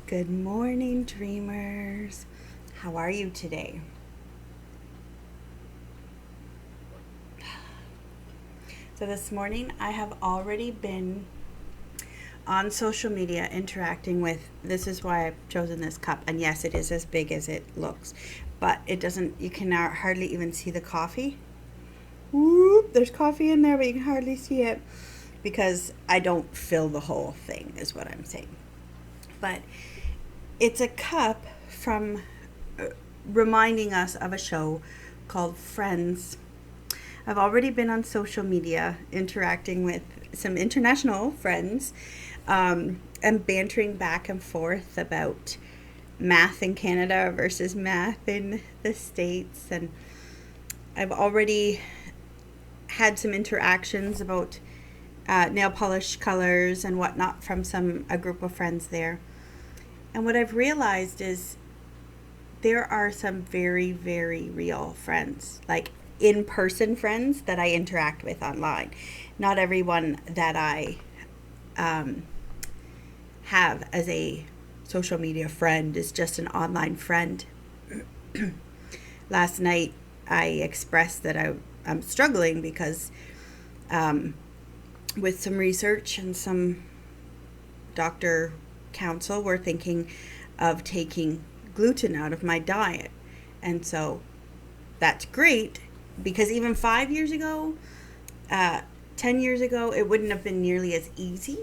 Good morning, dreamers. How are you today? So, this morning I have already been on social media interacting with. This is why I've chosen this cup. And yes, it is as big as it looks, but it doesn't, you can hardly even see the coffee. Whoop, there's coffee in there, but you can hardly see it because I don't fill the whole thing, is what I'm saying. But it's a cup from reminding us of a show called Friends. I've already been on social media interacting with some international friends and bantering back and forth about math in Canada versus math in the States. And I've already had some interactions about nail polish colors and whatnot from a group of friends there. And what I've realized is there are some very, very real friends, like in-person friends that I interact with online. Not everyone that I have as a social media friend is just an online friend. Last night, I expressed that I'm struggling because with some research and some doctor counsel, we're thinking of taking gluten out of my diet. And so that's great because even 5 years ago, 10 years ago, it wouldn't have been nearly as easy.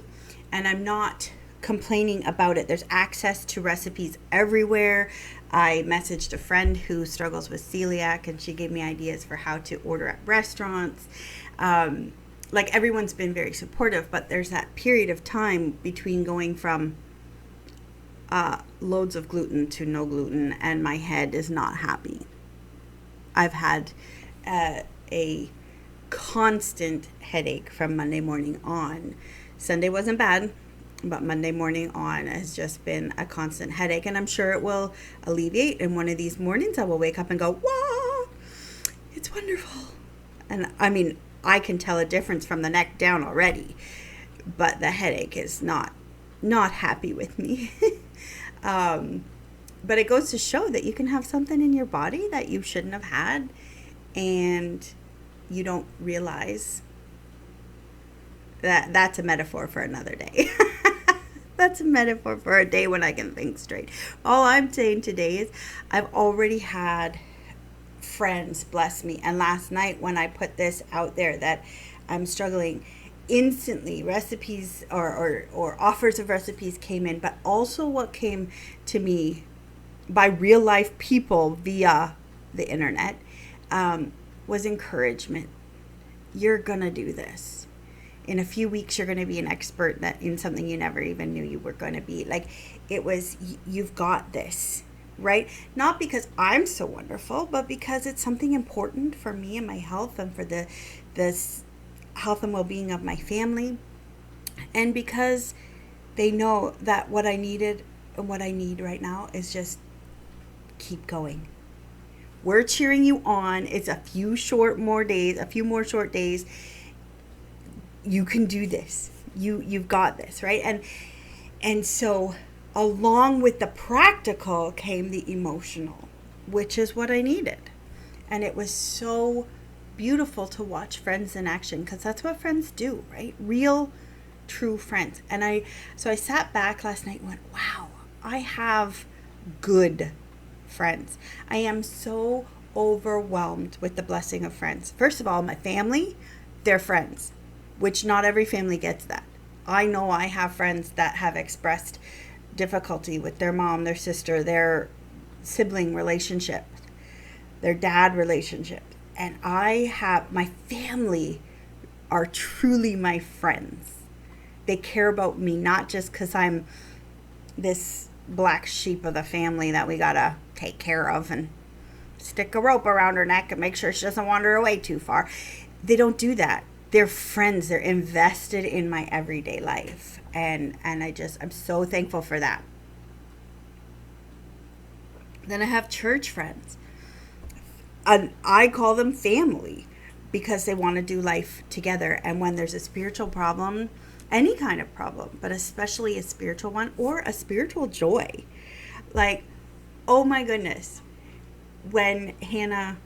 And I'm not complaining about it. There's access to recipes everywhere. I messaged a friend who struggles with celiac and she gave me ideas for how to order at restaurants. Like everyone's been very supportive, but there's that period of time between going from loads of gluten to no gluten, and my head is not happy. I've had a constant headache from Monday morning on. Sunday wasn't bad, but Monday morning on has just been a constant headache, and I'm sure it will alleviate. And one of these mornings, I will wake up and go, "Wow, it's wonderful!" And I mean, I can tell a difference from the neck down already, but the headache is not happy with me. But it goes to show that you can have something in your body that you shouldn't have had, and you don't realize that that's a metaphor for another day. That's a metaphor for a day when I can think straight. All I'm saying today is I've already had friends bless me. And last night when I put this out there that I'm struggling, instantly recipes or offers of recipes came in, but also what came to me by real life people via the internet was encouragement. You're gonna do this. In a few weeks, you're gonna be an expert that in something you never even knew you were gonna be. Like it was, you've got this, right? Not because I'm so wonderful, but because it's something important for me and my health and for the health and well-being of my family, and because they know that what I needed and what I need right now is just keep going. We're cheering you on. It's a few more short days. You can do this. You've got this, right? And so along with the practical came the emotional, which is what I needed. And it was so beautiful to watch friends in action because that's what friends do, right? Real, true friends. And I sat back last night and went, wow, I have good friends. I am so overwhelmed with the blessing of friends. First of all, my family, they're friends, which not every family gets that. I know I have friends that have expressed difficulty with their mom, their sister, their sibling relationship, their dad relationship. And my family are truly my friends. They care about me, not just because I'm this black sheep of the family that we gotta take care of and stick a rope around her neck and make sure she doesn't wander away too far. They don't do that. They're friends. They're invested in my everyday life. And I'm so thankful for that. Then I have church friends. And I call them family because they want to do life together. And when there's a spiritual problem, any kind of problem, but especially a spiritual one or a spiritual joy. Like, oh my goodness, when Hannah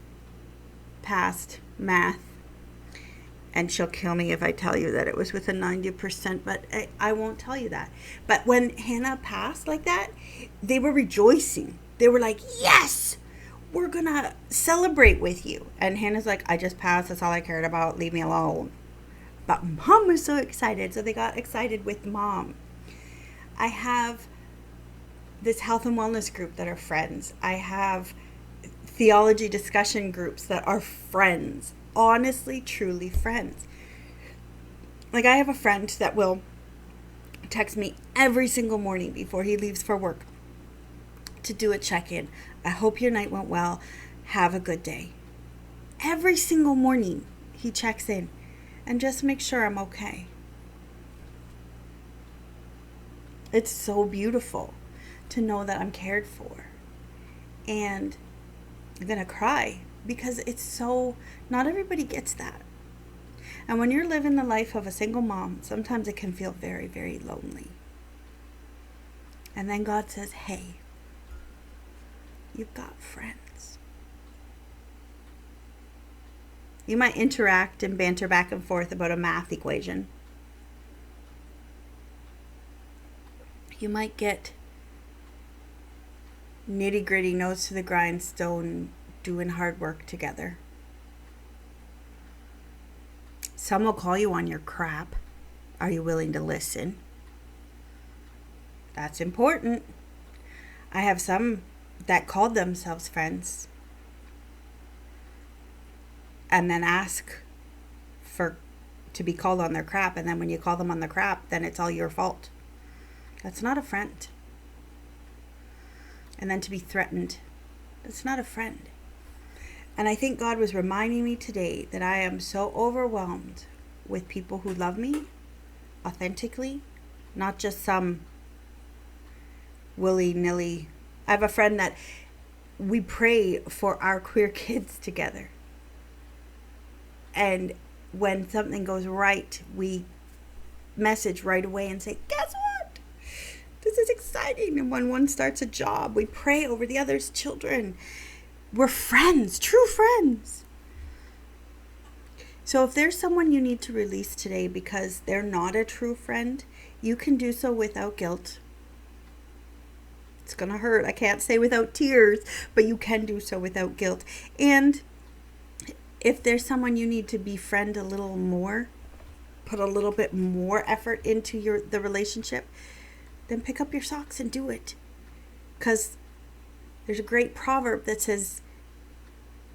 passed math, and she'll kill me if I tell you that it was with a 90%, but I won't tell you that. But when Hannah passed like that, they were rejoicing. They were like, yes, we're going to celebrate with you. And Hannah's like, I just passed. That's all I cared about. Leave me alone. But mom was so excited. So they got excited with mom. I have this health and wellness group that are friends. I have theology discussion groups that are friends. Honestly, truly friends. Like, I have a friend that will text me every single morning before he leaves for work to do a check-in. I hope your night went well. Have a good day. Every single morning he checks in and just makes sure I'm okay. It's so beautiful to know that I'm cared for. And I'm going to cry because it's so, not everybody gets that. And when you're living the life of a single mom, sometimes it can feel very, very lonely. And then God says, hey, you've got friends. You might interact and banter back and forth about a math equation. You might get nitty gritty, nose to the grindstone, doing hard work together. Some will call you on your crap. Are you willing to listen? That's important. I have some that called themselves friends and then ask to be called on their crap, and then when you call them on the crap, then it's all your fault. That's not a friend. And then to be threatened, that's not a friend. And I think God was reminding me today that I am so overwhelmed with people who love me authentically, not just some willy-nilly. I have a friend that we pray for our queer kids together. And when something goes right, we message right away and say, guess what? This is exciting. And when one starts a job, we pray over the other's children. We're friends, true friends. So if there's someone you need to release today because they're not a true friend, you can do so without guilt. It's going to hurt. I can't say without tears, but you can do so without guilt. And if there's someone you need to befriend a little more, put a little bit more effort into the relationship, then pick up your socks and do it. Because there's a great proverb that says,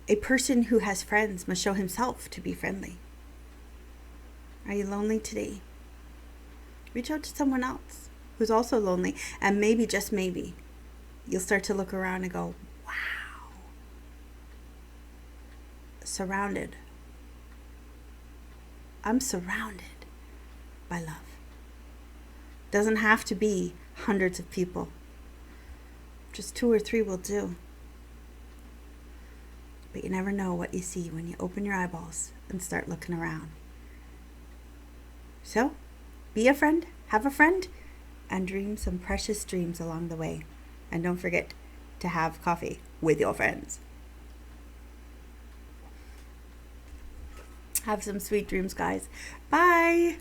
a person who has friends must show himself to be friendly. Are you lonely today? Reach out to someone else who's also lonely, and maybe, just maybe, you'll start to look around and go, wow, surrounded. I'm surrounded by love. Doesn't have to be hundreds of people. Just 2 or 3 will do. But you never know what you see when you open your eyeballs and start looking around. So, be a friend, have a friend, and dream some precious dreams along the way. And don't forget to have coffee with your friends. Have some sweet dreams, guys. Bye.